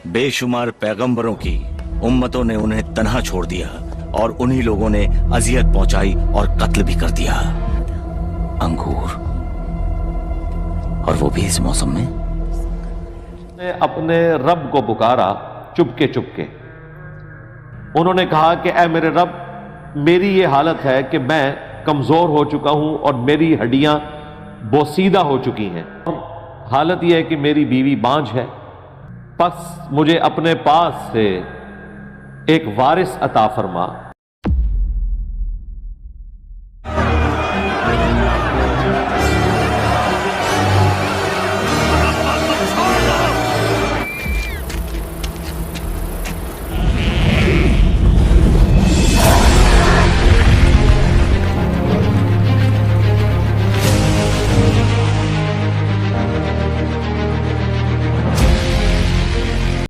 बेशुमार पैगंबरों की उम्मतों ने उन्हें तन्हा छोड़ दिया और उन्हीं लोगों ने अजियत पहुंचाई और कत्ल भी कर दिया। अंगूर, और वो भी इस मौसम में। ने अपने रब को पुकारा चुपके चुपके। उन्होंने कहा कि ऐ मेरे रब, मेरी ये हालत है कि मैं कमजोर हो चुका हूं और मेरी हड्डियां बोसीदा हो चुकी हैं। हालत यह है कि मेरी बीवी बांझ है। बस मुझे अपने पास से एक वारिस अता फरमा